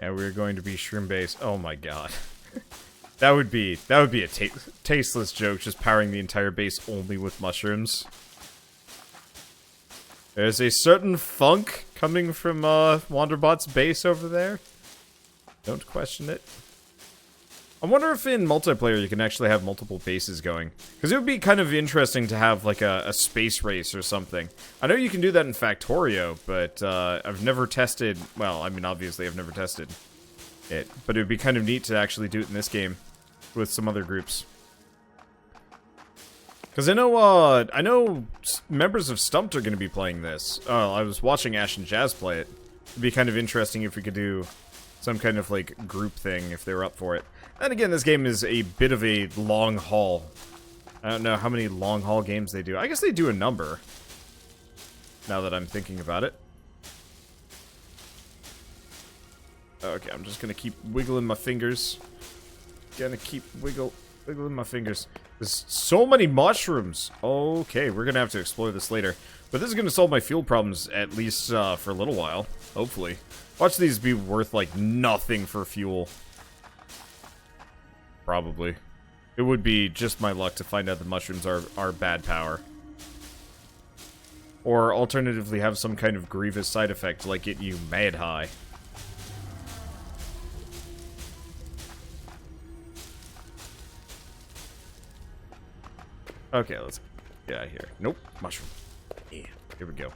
And we're going to be shroom base. Oh my god. that would be a tasteless joke, just powering the entire base only with mushrooms. There's a certain funk coming from Wanderbot's base over there. Don't question it. I wonder if in multiplayer you can actually have multiple bases going. Because it would be kind of interesting to have like a space race or something. I know you can do that in Factorio, but I've never tested... Well, I mean, obviously I've never tested it. But it would be kind of neat to actually do it in this game with some other groups. Because I know members of Stumped are going to be playing this. Oh, I was watching Ash and Jazz play it. It'd be kind of interesting if we could do some kind of, like, group thing if they were up for it. And again, this game is a bit of a long haul. I don't know how many long haul games they do. I guess they do a number. Now that I'm thinking about it. Okay, I'm just gonna keep wiggling my fingers. Gonna keep wiggling my fingers. There's so many mushrooms. Okay, we're gonna have to explore this later. But this is gonna solve my fuel problems, at least for a little while. Hopefully. Watch these be worth, like, nothing for fuel. Probably. It would be just my luck to find out the mushrooms are bad power. Or alternatively have some kind of grievous side effect, like get you mad high. Okay, let's get out of here. Nope, mushroom. Yeah, here we go.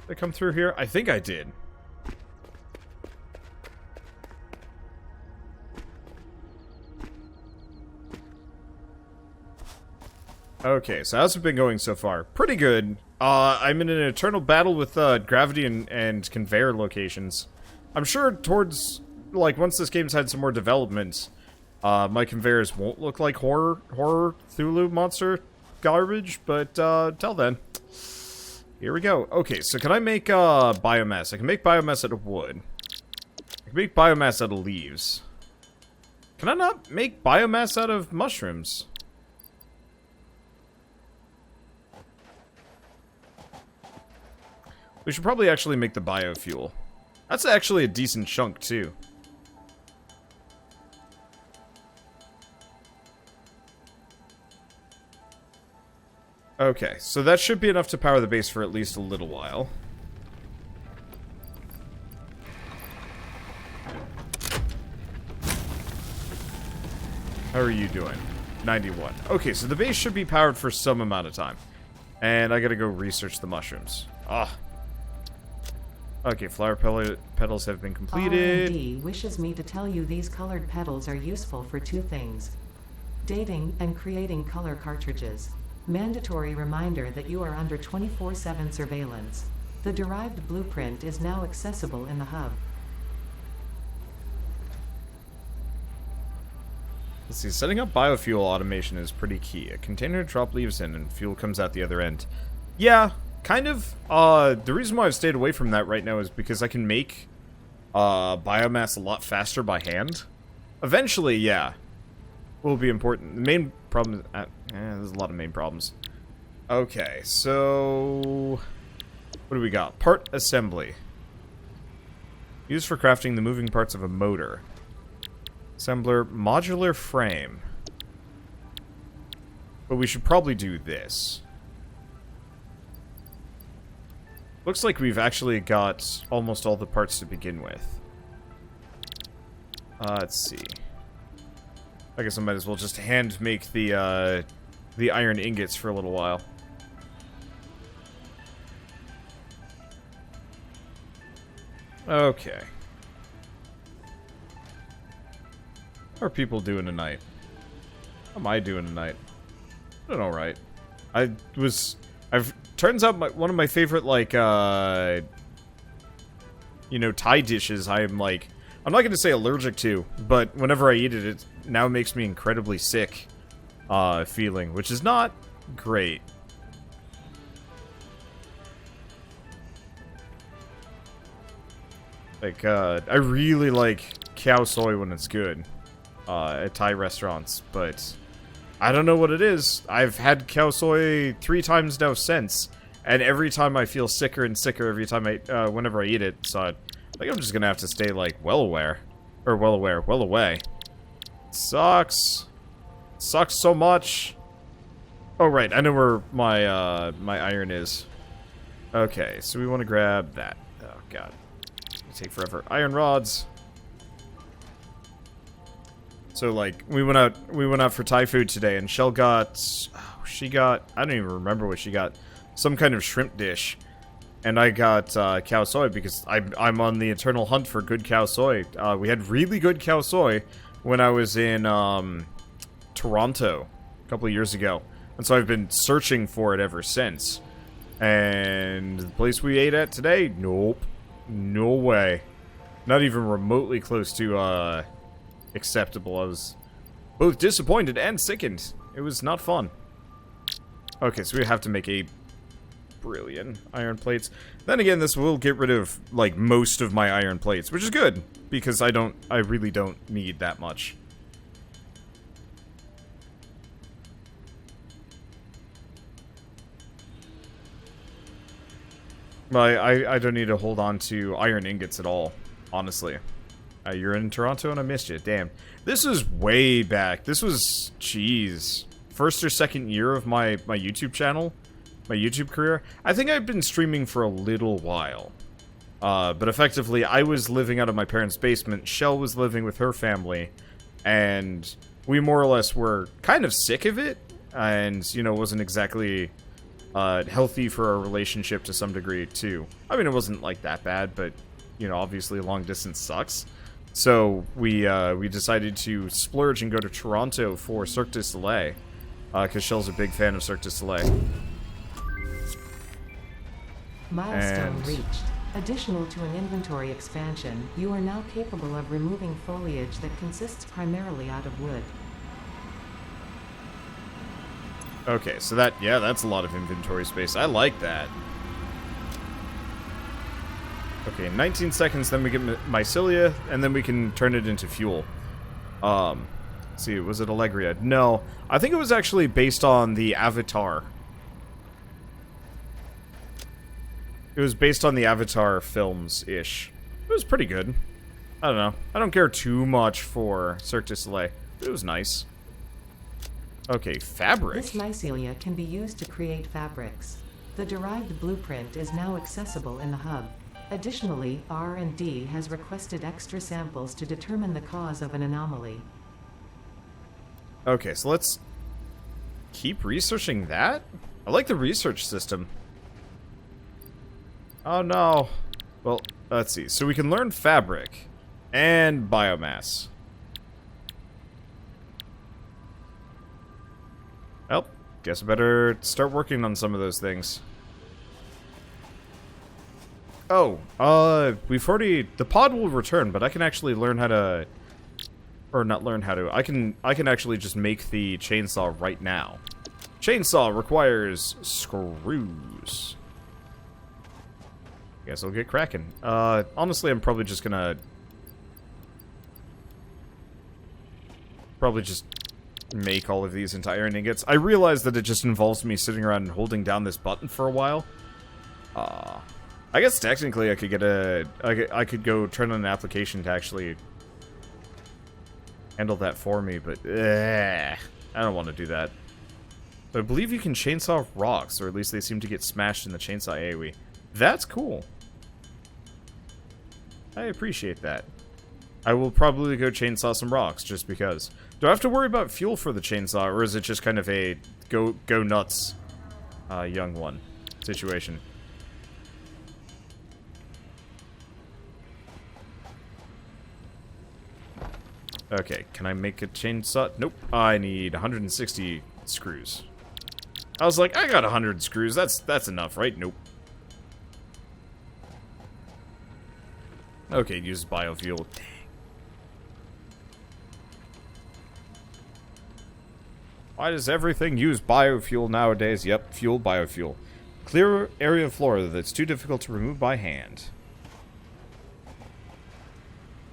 Did I come through here? I think I did. Okay, so how's it been going so far? Pretty good. I'm in an eternal battle with gravity and conveyor locations. I'm sure towards, like, once this game's had some more development, my conveyors won't look like horror Cthulhu monster garbage, but till then. Here we go. Okay, so can I make biomass? I can make biomass out of wood. I can make biomass out of leaves. Can I not make biomass out of mushrooms? We should probably actually make the biofuel. That's actually a decent chunk, too. Okay, so that should be enough to power the base for at least a little while. How are you doing? 91. Okay, so the base should be powered for some amount of time. And I gotta go research the mushrooms. Ah. Okay, flower petals have been completed. R&D wishes me to tell you these colored petals are useful for two things. Dating and creating color cartridges. Mandatory reminder that you are under 24/7 surveillance. The derived blueprint is now accessible in the hub. Let's see, setting up biofuel automation is pretty key. A container to drop leaves in and fuel comes out the other end. Yeah, kind of. The reason why I've stayed away from that right now is because I can make biomass a lot faster by hand. Eventually, yeah, will be important. The main problem is... there's a lot of main problems. Okay, so... what do we got? Part assembly. Used for crafting the moving parts of a motor. Assembler, modular frame. But we should probably do this. Looks like we've actually got almost all the parts to begin with. Let's see. I guess I might as well just hand make the iron ingots for a little while. Okay. How are people doing tonight? How am I doing tonight? Doing alright. Turns out one of my favorite, like, you know, Thai dishes I'm not going to say allergic to, but whenever I eat it, it now makes me incredibly sick, feeling, which is not great. Like, I really like cow soy when it's good, at Thai restaurants, but I don't know what it is. I've had cow soy 3 times now since, And every time I feel sicker and sicker every time whenever I eat it, so I think I'm just gonna have to stay, like, well aware. Or well away. Sucks. Sucks so much. Oh, right, I know where my, my iron is. Okay, so we want to grab that. Oh, God. It'll take forever. Iron rods. So, like, we went out for Thai food today, and Shell got, she got, I don't even remember what she got. Some kind of shrimp dish. And I got, cow soy, because I'm on the eternal hunt for good cow soy. We had really good cow soy when I was in, Toronto a couple of years ago. And so I've been searching for it ever since. And the place we ate at today? Nope. No way. Not even remotely close to, acceptable. I was both disappointed and sickened. It was not fun. Okay, so we have to make a brilliant iron plates. Then again, this will get rid of, like, most of my iron plates, which is good, because I really don't need that much. I don't need to hold on to iron ingots at all, honestly. You're in Toronto and I missed you. Damn. This is way back. This was, jeez, first or second year of my YouTube channel, my YouTube career. I think I've been streaming for a little while. But effectively, I was living out of my parents' basement. Shell was living with her family. And we more or less were kind of sick of it. And, you know, wasn't exactly healthy for our relationship to some degree, too. I mean, it wasn't, like, that bad, but, you know, obviously long distance sucks. So we decided to splurge and go to Toronto for Cirque du Soleil, because Shell's a big fan of Cirque du Soleil. Milestone reached. Additional to an inventory expansion, you are now capable of removing foliage that consists primarily out of wood. Okay, so that's a lot of inventory space. I like that. Okay, 19 seconds, then we get mycelia, and then we can turn it into fuel. Let's see, was it Allegria? No, I think it was actually based on the Avatar. It was based on the Avatar films-ish. It was pretty good. I don't know. I don't care too much for Cirque du Soleil, but it was nice. Okay, fabric. This mycelia can be used to create fabrics. The derived blueprint is now accessible in the hub. Additionally, R&D has requested extra samples to determine the cause of an anomaly. Okay, so let's keep researching that? I like the research system. Oh no. Well, let's see. So we can learn fabric and biomass. Well, guess I better start working on some of those things. Oh, we've already, the pod will return, but I can actually learn how to, or not learn how to, I can actually just make the chainsaw right now. Chainsaw requires screws. Guess I'll get cracking. Honestly, I'm probably just gonna, make all of these into iron ingots. I realize that it just involves me sitting around and holding down this button for a while. I guess technically I could get I could go turn on an application to actually handle that for me, but I don't want to do that. But I believe you can chainsaw rocks, or at least they seem to get smashed in the chainsaw AoE. That's cool. I appreciate that. I will probably go chainsaw some rocks, just because. Do I have to worry about fuel for the chainsaw, or is it just kind of a go nuts, young one situation? Okay, can I make a chainsaw? Nope. I need 160 screws. I was like, I got 100 screws. That's enough, right? Nope. Okay, use biofuel. Dang. Why does everything use biofuel nowadays? Yep, fuel, biofuel. Clear area of flora that's too difficult to remove by hand.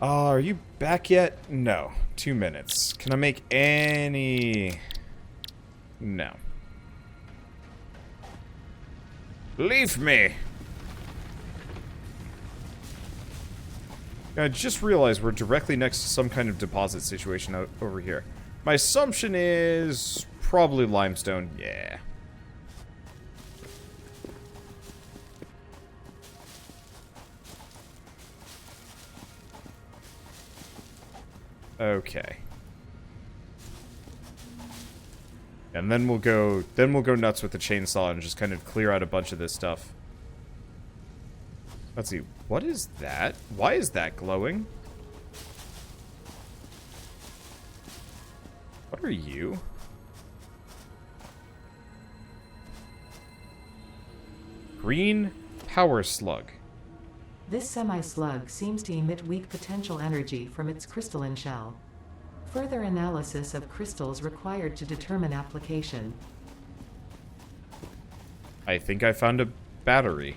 Are you back yet? No. 2 minutes. Can I make any... No. Leave me! I just realized we're directly next to some kind of deposit situation out over here. My assumption is probably limestone. Yeah. Okay. And then we'll go nuts with the chainsaw and just kind of clear out a bunch of this stuff. Let's see. What is that? Why is that glowing? What are you? Green power slug. This semi-slug seems to emit weak potential energy from its crystalline shell. Further analysis of crystals required to determine application. I think I found a battery.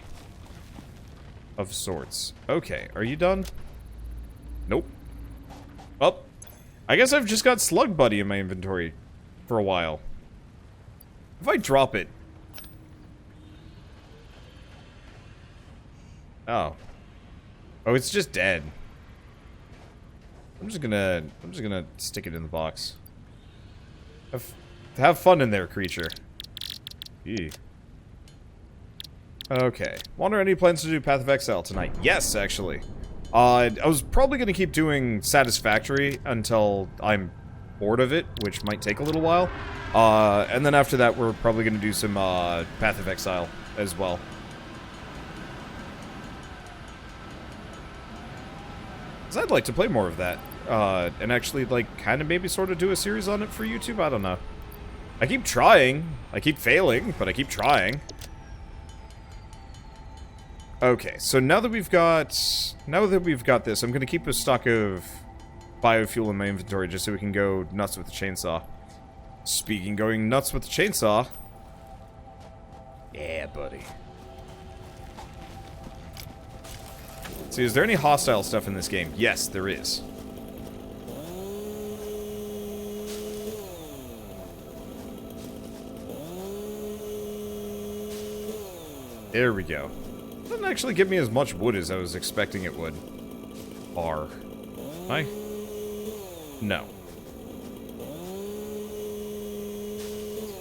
Of sorts. Okay, are you done? Nope. Well, I guess I've just got Slug Buddy in my inventory for a while. If I drop it... Oh. Oh, it's just dead. I'm just gonna stick it in the box. Have fun in there, creature. Eee. Okay. Wonder any plans to do Path of Exile tonight? Yes, actually. I was probably going to keep doing Satisfactory until I'm bored of it, which might take a little while. And then after that, we're probably going to do some Path of Exile as well. Because I'd like to play more of that. And actually, like, kind of maybe sort of do a series on it for YouTube? I don't know. I keep trying. I keep failing, but I keep trying. Okay, so now that we've got this, I'm gonna keep a stock of biofuel in my inventory just so we can go nuts with the chainsaw. Speaking going nuts with the chainsaw. Yeah, buddy. See, is there any hostile stuff in this game? Yes, there is. There we go. Doesn't actually give me as much wood as I was expecting it would. Hi? No.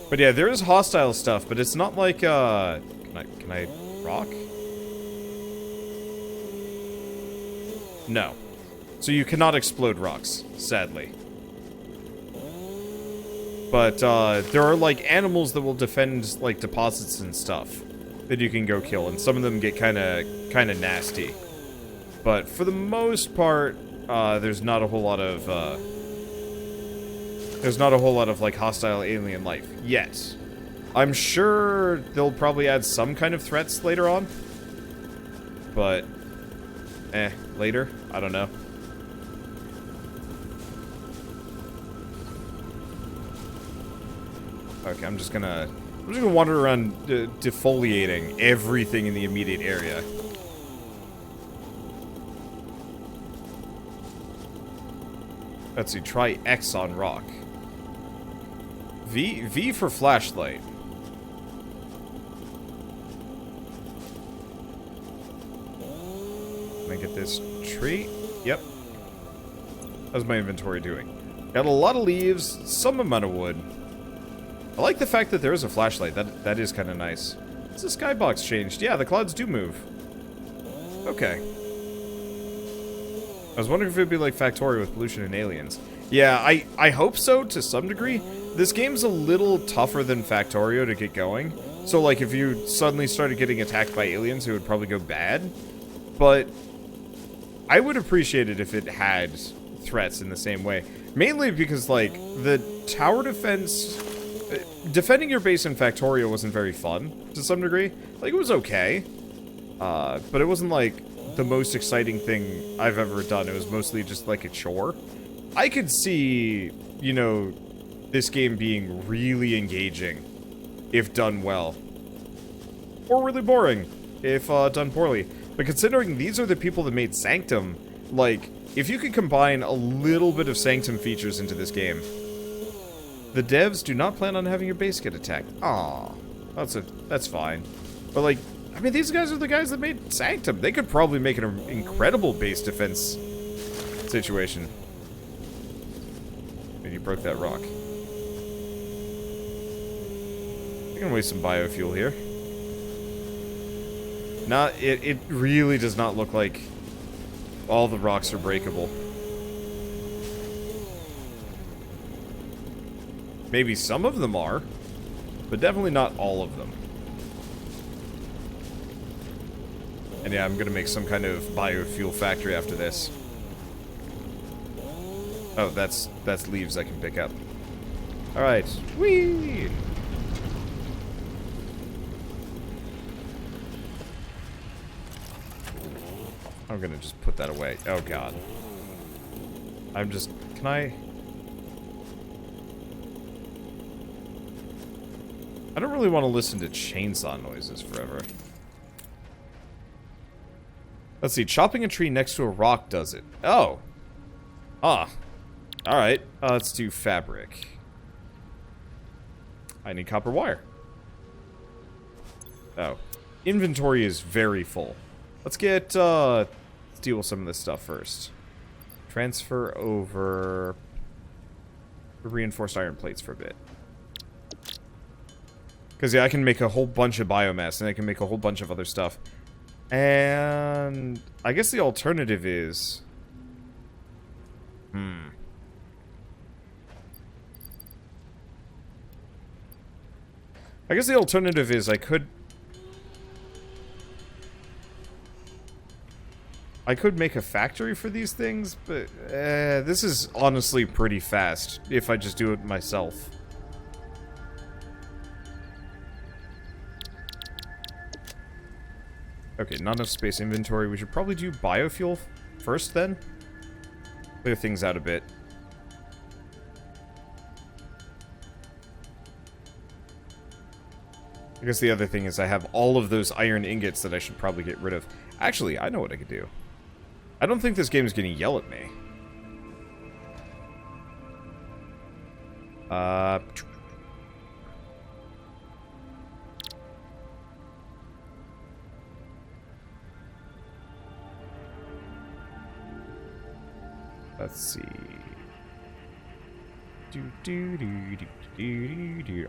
But yeah, there is hostile stuff, but it's not like, can I rock? No. So you cannot explode rocks, sadly. But, there are, like, animals that will defend, like, deposits and stuff that you can go kill, and some of them get kinda nasty. But for the most part, there's not a whole lot of, like, hostile alien life yet. I'm sure they'll probably add some kind of threats later on. But, later? I don't know. Okay, I'm just gonna wander around defoliating everything in the immediate area. Let's see, try X on rock. V for flashlight. Can I get this tree? Yep. How's my inventory doing? Got a lot of leaves, some amount of wood. I like the fact that there is a flashlight. That is kind of nice. Has the skybox changed? Yeah, the clouds do move. Okay. I was wondering if it'd be like Factorio with pollution and aliens. Yeah, I hope so to some degree. This game's a little tougher than Factorio to get going. So, like, if you suddenly started getting attacked by aliens, it would probably go bad. But I would appreciate it if it had threats in the same way. Mainly because, like, the tower defense... defending your base in Factorio wasn't very fun, to some degree. Like, it was okay. But it wasn't, like, the most exciting thing I've ever done. It was mostly just, like, a chore. I could see, you know, this game being really engaging if done well. Or really boring if done poorly. But considering these are the people that made Sanctum, like, if you could combine a little bit of Sanctum features into this game... The devs do not plan on having your base get attacked. Aw, that's fine. But, like, I mean, these guys are the guys that made Sanctum. They could probably make an incredible base defense situation. And you broke that rock. You can waste some biofuel here. It really does not look like all the rocks are breakable. Maybe some of them are, but definitely not all of them. And yeah, I'm gonna make some kind of biofuel factory after this. Oh, that's leaves I can pick up. Alright. Whee! I'm gonna just put that away. Oh god. Can I don't really want to listen to chainsaw noises forever. Let's see, chopping a tree next to a rock does it. Oh. Ah. Alright, let's do fabric. I need copper wire. Oh. Inventory is very full. Let's get, let's deal with some of this stuff first. Transfer over reinforced iron plates for a bit. Because, yeah, I can make a whole bunch of biomass, and I can make a whole bunch of other stuff. And I guess the alternative is... I guess the alternative is I could make a factory for these things, but this is honestly pretty fast if I just do it myself. Okay, not enough space inventory. We should probably do biofuel first then. Clear things out a bit. I guess the other thing is I have all of those iron ingots that I should probably get rid of. Actually, I know what I could do. I don't think this game is going to yell at me. Let's see.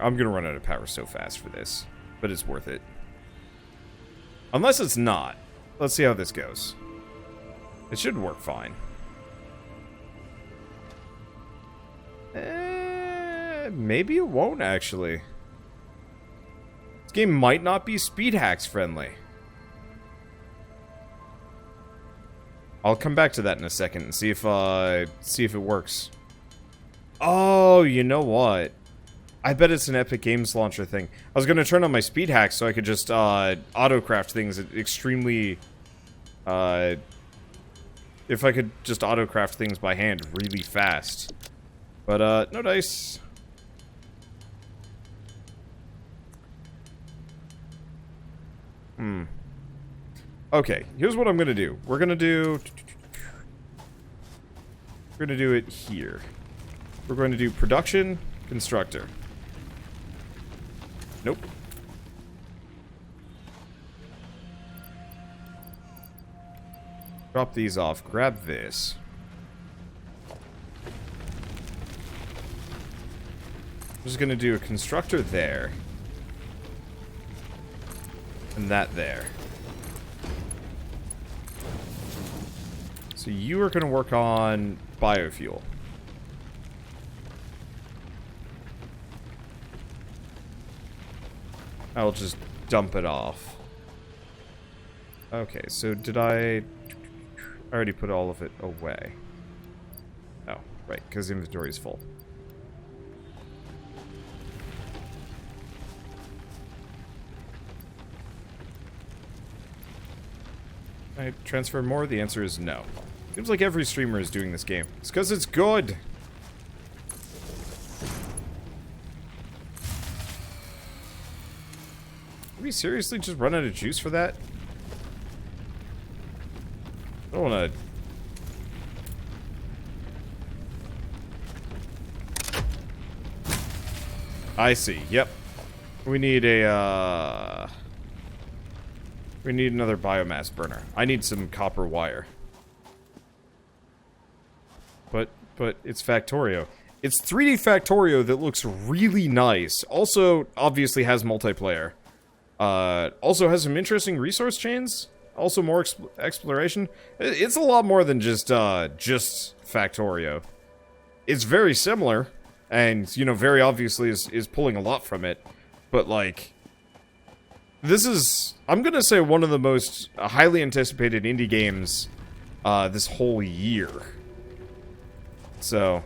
I'm gonna run out of power so fast for this, but it's worth it. Unless it's not. Let's see how this goes. It should work fine. Maybe it won't, actually. This game might not be speed hacks friendly. I'll come back to that in a second and see if it works. Oh, you know what? I bet it's an Epic Games Launcher thing. I was gonna turn on my speed hacks so I could just auto-craft things at extremely... if I could just auto-craft things by hand really fast. But, no dice. Okay, here's what I'm gonna do. We're gonna do it here. We're going to do production, constructor. Nope. Drop these off. Grab this. I'm just gonna do a constructor there. And that there. So you are going to work on biofuel. I'll just dump it off. Okay, so did I already put all of it away? Oh, right, because inventory is full. Can I transfer more? The answer is no. Seems like every streamer is doing this game. It's because it's good. Did we seriously just run out of juice for that? I don't want to... I see. Yep. We need a, We need another biomass burner. I need some copper wire. But it's Factorio. It's 3D Factorio that looks really nice. Also, obviously has multiplayer. Also has some interesting resource chains. Also more exploration. It's a lot more than just Factorio. It's very similar, and, you know, very obviously is pulling a lot from it. But, like, this is, I'm gonna say, one of the most highly anticipated indie games this whole year. So,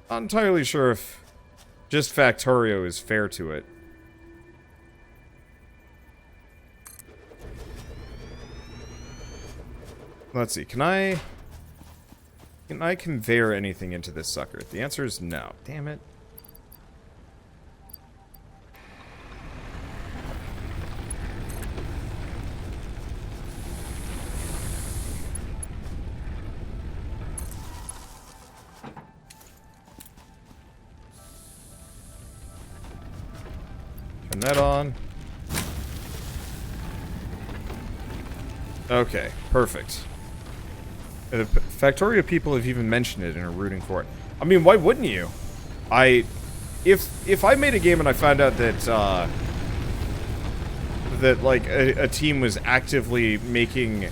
not entirely sure if just Factorio is fair to it. Let's see, can I conveyor anything into this sucker? The answer is no. Damn it. Turn that on. Okay, perfect. The Factorio people have even mentioned it and are rooting for it. I mean, why wouldn't you? If I made a game and I found out that like a team was actively making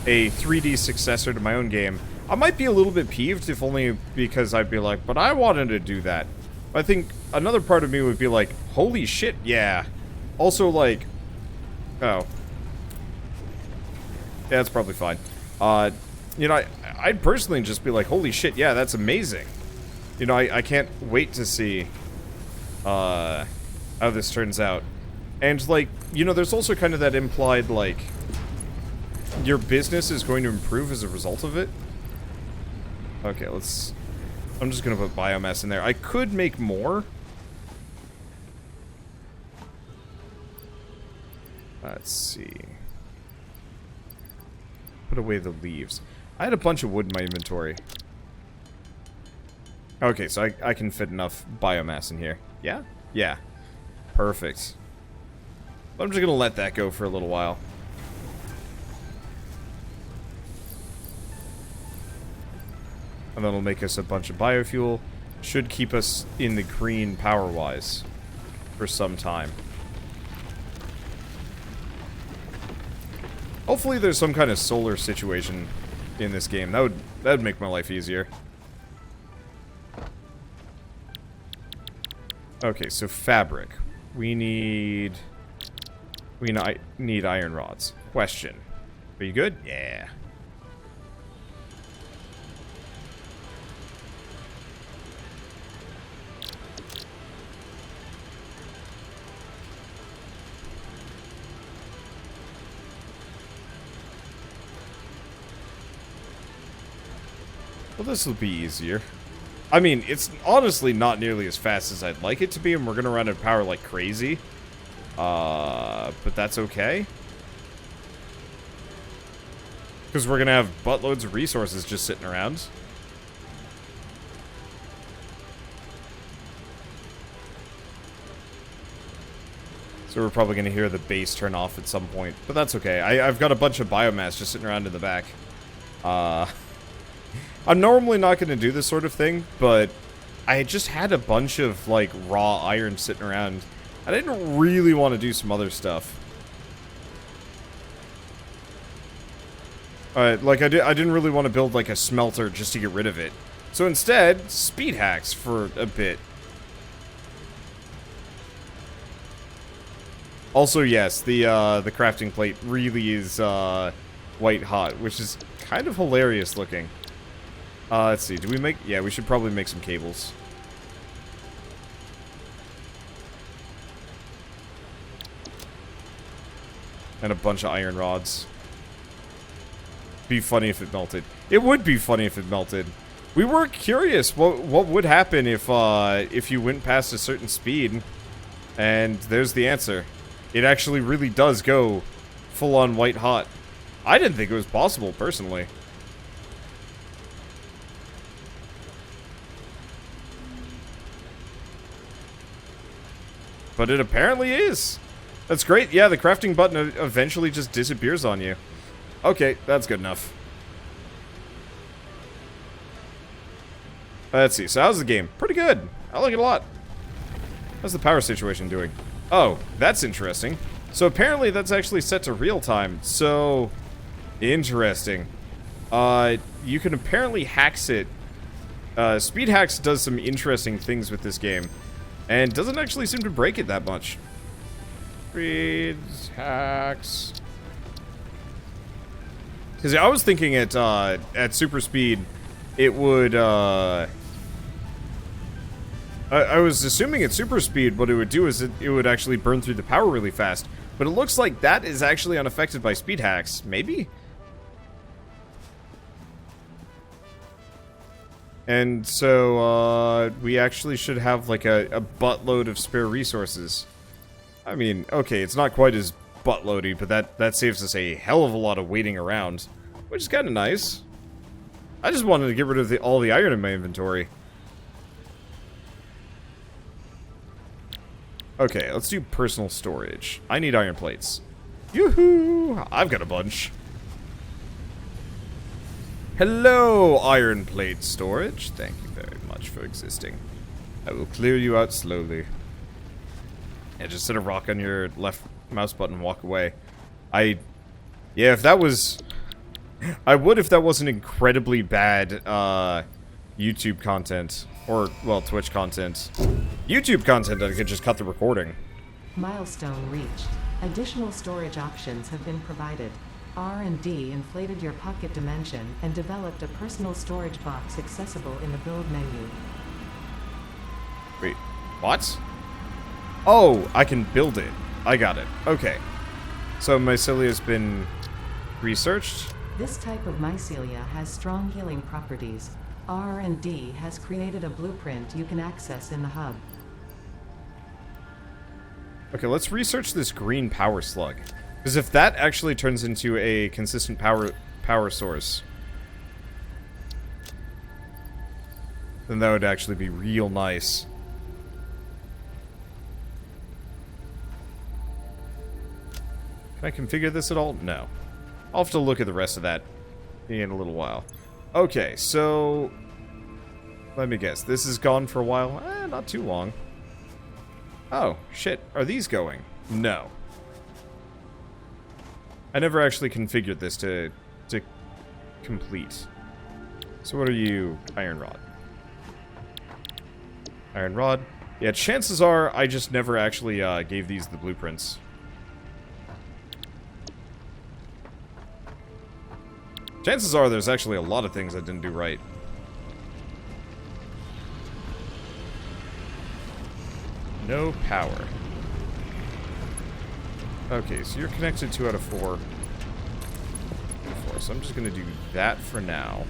a 3D successor to my own game, I might be a little bit peeved, if only because I'd be like, but I wanted to do that. I think another part of me would be like, holy shit, yeah. Also, like, oh. Yeah, that's probably fine. You know, I'd personally just be like, holy shit, yeah, that's amazing. You know, I can't wait to see how this turns out. And, like, you know, there's also kind of that implied, like, your business is going to improve as a result of it. Okay, I'm just gonna put biomass in there. I could make more. Let's see. Put away the leaves. I had a bunch of wood in my inventory. Okay, so I can fit enough biomass in here. Yeah? Yeah. Perfect. I'm just gonna let that go for a little while. And that'll make us a bunch of biofuel. Should keep us in the green power-wise for some time. Hopefully there's some kind of solar situation in this game. That would make my life easier. Okay, so fabric. We need iron rods. Question. Are you good? Yeah. Well, this will be easier. I mean, it's honestly not nearly as fast as I'd like it to be, and we're gonna run out of power like crazy. But that's okay. Because we're gonna have buttloads of resources just sitting around. So we're probably gonna hear the base turn off at some point, but that's okay. I've got a bunch of biomass just sitting around in the back. I'm normally not going to do this sort of thing, but I just had a bunch of, like, raw iron sitting around. I didn't really want to do some other stuff. Like, I didn't really want to build, like, a smelter just to get rid of it. So instead, speed hacks for a bit. Also, yes, the crafting plate really is, white hot, which is kind of hilarious looking. Let's see, do we make... Yeah, we should probably make some cables. And a bunch of iron rods. Be funny if it melted. It would be funny if it melted. We were curious what would happen if you went past a certain speed. And there's the answer. It actually really does go full-on white hot. I didn't think it was possible, personally. But it apparently is. That's great. Yeah, the crafting button eventually just disappears on you. Okay, that's good enough. Let's see. So how's the game? Pretty good. I like it a lot. How's the power situation doing? Oh, that's interesting. So apparently that's actually set to real time. So interesting. You can apparently hacks it. Speed hacks does some interesting things with this game, and doesn't actually seem to break it that much. Speed hacks. Because I was thinking at super speed, it would. I was assuming at super speed, what it would do is it would actually burn through the power really fast. But it looks like that is actually unaffected by speed hacks. Maybe? And so, we actually should have, like, a buttload of spare resources. I mean, okay, it's not quite as buttloady, but that saves us a hell of a lot of waiting around. Which is kind of nice. I just wanted to get rid of all the iron in my inventory. Okay, let's do personal storage. I need iron plates. Yoo-hoo! I've got a bunch. Hello, iron plate storage. Thank you very much for existing. I will clear you out slowly. Yeah, just set a rock on your left mouse button and walk away. Yeah, if that was... I would if that wasn't incredibly bad, YouTube content. Or, well, Twitch content. YouTube content, I could just cut the recording. Milestone reached. Additional storage options have been provided. R&D inflated your pocket dimension and developed a personal storage box accessible in the build menu. Wait, what? Oh, I can build it. I got it. Okay. So mycelia's been researched. This type of mycelia has strong healing properties. R&D has created a blueprint you can access in the hub. Okay, let's research this green power slug. Because if that actually turns into a consistent power source, then that would actually be real nice. Can I configure this at all? No. I'll have to look at the rest of that in a little while. Okay, so... let me guess. This is gone for a while? Not too long. Oh, shit. Are these going? No. I never actually configured this to complete. So what are you? Iron rod. Iron rod. Yeah, chances are I just never actually gave these the blueprints. Chances are there's actually a lot of things I didn't do right. No power. Okay, so you're connected 2 out of 4. So I'm just going to do that for now.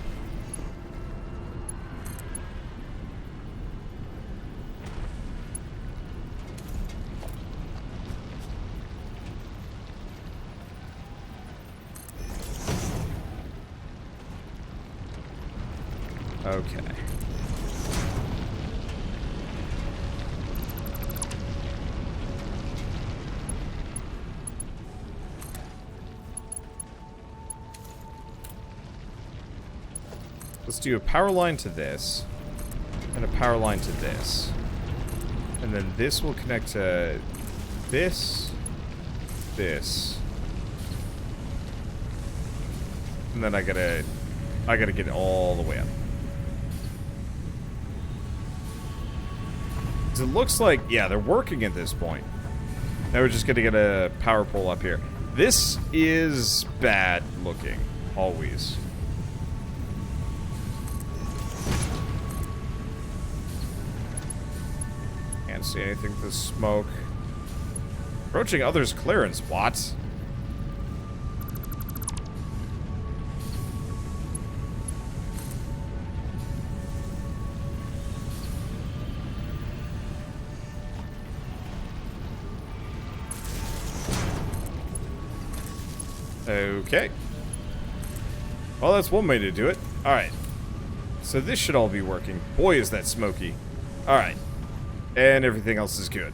Okay. Let's do a power line to this, and a power line to this. And then this will connect to this, this. And then I gotta get it all the way up. It looks like, yeah, they're working at this point. Now we're just gonna get a power pole up here. This is bad looking, always. Can't see anything with the smoke. Approaching others' clearance, what? Okay. Well, that's one way to do it. Alright. So this should all be working. Boy, is that smoky. Alright. And everything else is good.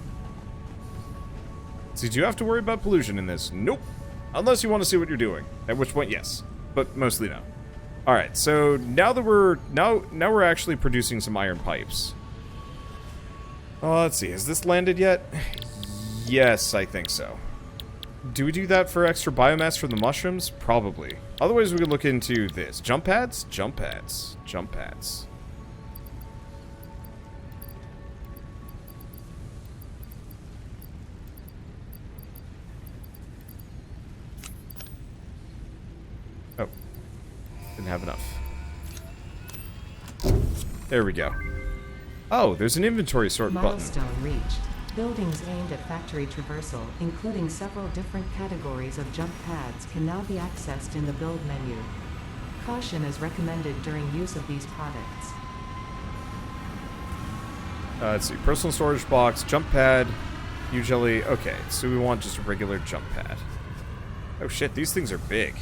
So you do have to worry about pollution in this. Nope. Unless you want to see what you're doing. At which point, yes. But mostly no. Alright, so now that we're actually producing some iron pipes. Let's see, has this landed yet? Yes, I think so. Do we do that for extra biomass for the mushrooms? Probably. Otherwise, we could look into this. Jump pads? Jump pads. Jump pads. Oh. Didn't have enough. There we go. Oh, there's an inventory sort button. Milestone reached. Buildings aimed at factory traversal, including several different categories of jump pads, can now be accessed in the build menu. Caution is recommended during use of these products. Let's see. Personal storage box, jump pad, usually. Okay, so we want just a regular jump pad. Oh shit, these things are big.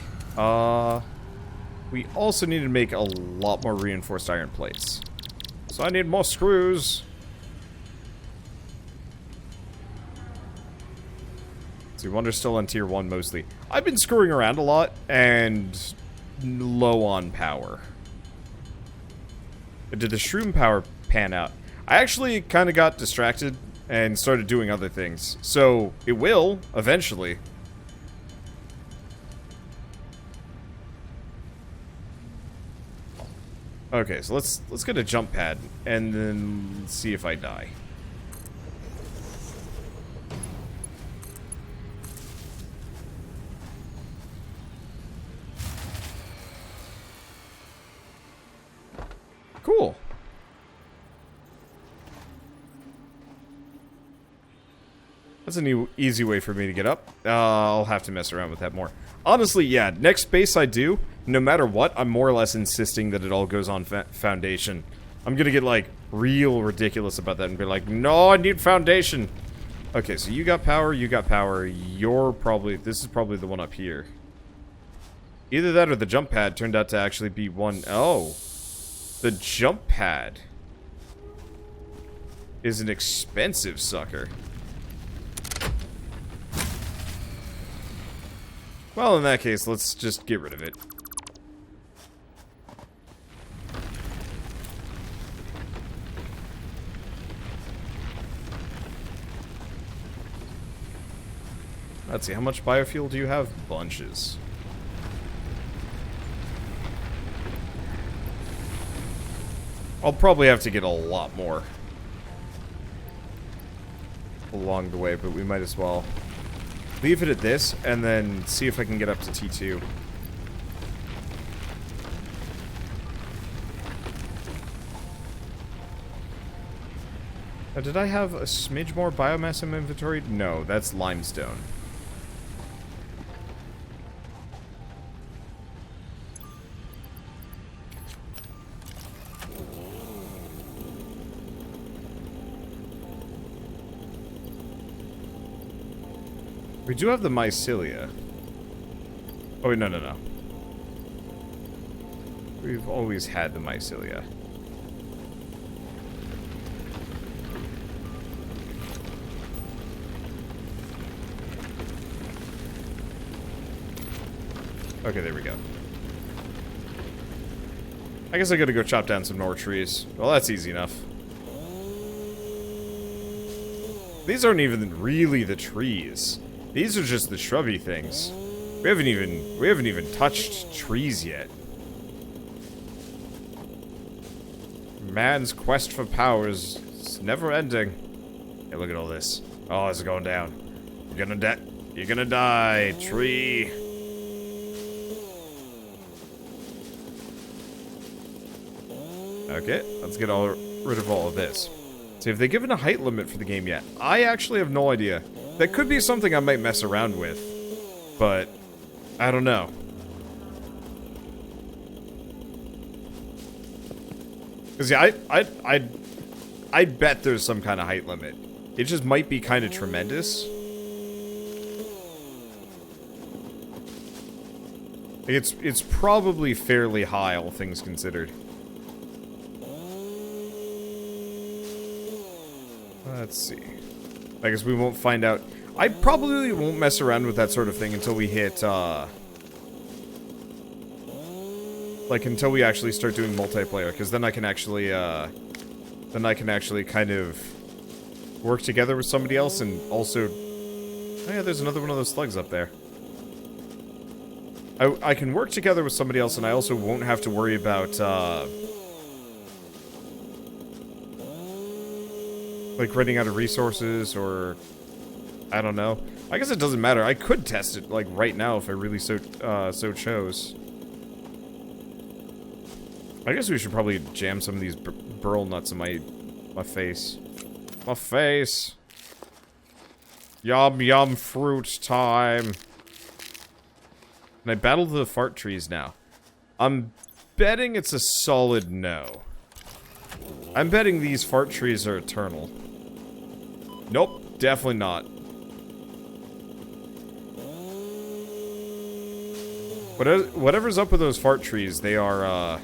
We also need to make a lot more reinforced iron plates. So I need more screws. See, Wonder's still on tier 1 mostly. I've been screwing around a lot and low on power. Did the shroom power pan out? I actually kind of got distracted and started doing other things. So it will eventually. Okay, so let's get a jump pad and then see if I die. Cool. That's an easy way for me to get up. I'll have to mess around with that more. Honestly, yeah, next base I do, no matter what, I'm more or less insisting that it all goes on foundation. I'm gonna get, like, real ridiculous about that and be like, no, I need foundation. Okay, so you got power, you're probably, this is probably the one up here. Either that or the jump pad turned out to actually be one. Oh. The jump pad is an expensive sucker. Well, in that case, let's just get rid of it. Let's see, how much biofuel do you have? Bunches. I'll probably have to get a lot more along the way, but we might as well leave it at this and then see if I can get up to T2. Now, did I have a smidge more biomass in my inventory? No, that's limestone. We do have the mycelia. Oh, wait, no. We've always had the mycelia. Okay, there we go. I guess I gotta go chop down some more trees. Well, that's easy enough. These aren't even really the trees. These are just the shrubby things. We haven't even touched trees yet. Man's quest for power is never ending. Hey, look at all this. Oh, it's going down. You're gonna die, tree. Okay, let's get rid of all of this. See, have they given a height limit for the game yet? I actually have no idea. That could be something I might mess around with, but I don't know. Cause yeah, I bet there's some kind of height limit. It just might be kind of tremendous. It's probably fairly high, all things considered. Let's see. I guess we won't find out. I probably won't mess around with that sort of thing until we hit, like, until we actually start doing multiplayer, because then I can actually, kind of work together with somebody else, and also... Oh yeah, there's another one of those slugs up there. I can work together with somebody else, and I also won't have to worry about, like, running out of resources, or... I don't know. I guess it doesn't matter. I could test it, like, right now if I really so chose. I guess we should probably jam some of these burl nuts in my face. My face! Yum yum fruit time! Can I battle the fart trees now? I'm betting it's a solid no. I'm betting these fart trees are eternal. Nope, definitely not. Whatever's up with those fart trees, they are,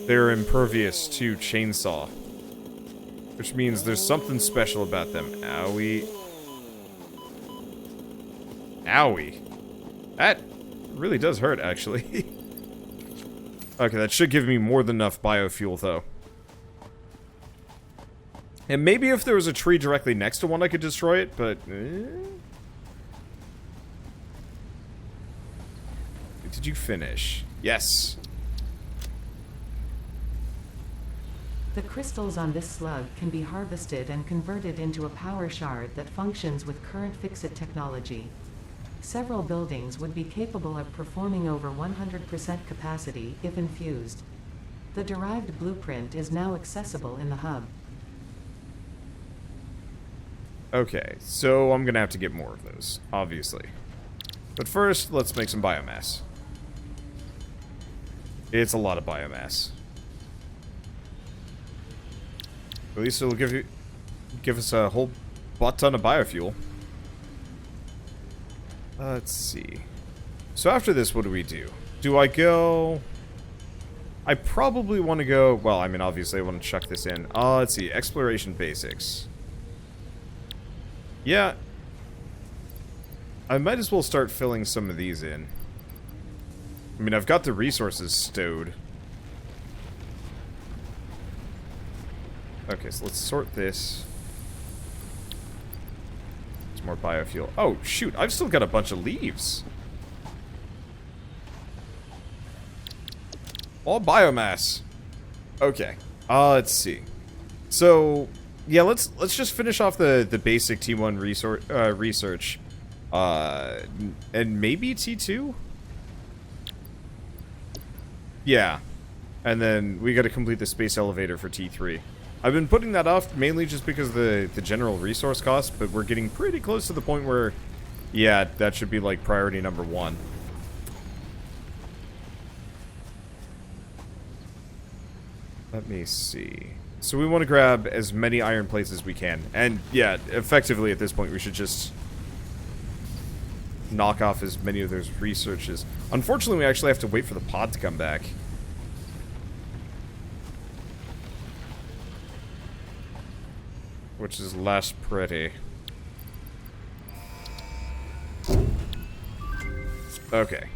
they're impervious to chainsaw. Which means there's something special about them. Owie. Owie. That really does hurt, actually. Okay, that should give me more than enough biofuel, though. And maybe if there was a tree directly next to one, I could destroy it, but... Did you finish? Yes. The crystals on this slug can be harvested and converted into a power shard that functions with current FICSIT technology. Several buildings would be capable of performing over 100% capacity if infused. The derived blueprint is now accessible in the hub. Okay, so I'm gonna have to get more of those, obviously. But first, let's make some biomass. It's a lot of biomass. At least it'll give us a whole butt ton of biofuel. Let's see. So after this, what do we do? Do I go... I probably want to go... Well, I mean, obviously I want to chuck this in. Let's see. Exploration basics. Yeah. I might as well start filling some of these in. I mean, I've got the resources stowed. Okay, so let's sort this. Some more biofuel. Oh, shoot, I've still got a bunch of leaves. All biomass. Okay. Let's see. So, yeah, let's just finish off the basic T1 research. And maybe T2? Yeah. And then we gotta complete the space elevator for T3. I've been putting that off mainly just because of the general resource cost, but we're getting pretty close to the point where, yeah, that should be like priority number 1. Let me see. So we want to grab as many iron plates as we can. And yeah, effectively at this point we should just knock off as many of those researches. Unfortunately, we actually have to wait for the pod to come back. Which is less pretty. Okay.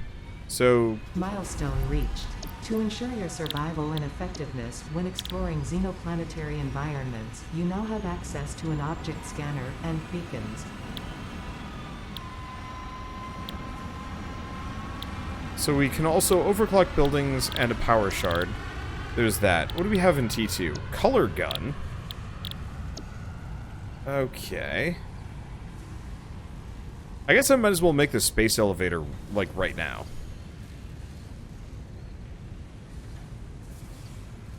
So... Milestone reached. To ensure your survival and effectiveness when exploring xenoplanetary environments, you now have access to an object scanner and beacons. So we can also overclock buildings and a power shard. There's that. What do we have in T2? Color gun. Okay. I guess I might as well make the space elevator, like, right now.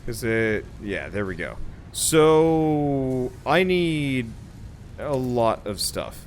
Is it... Yeah, there we go. So... I need a lot of stuff.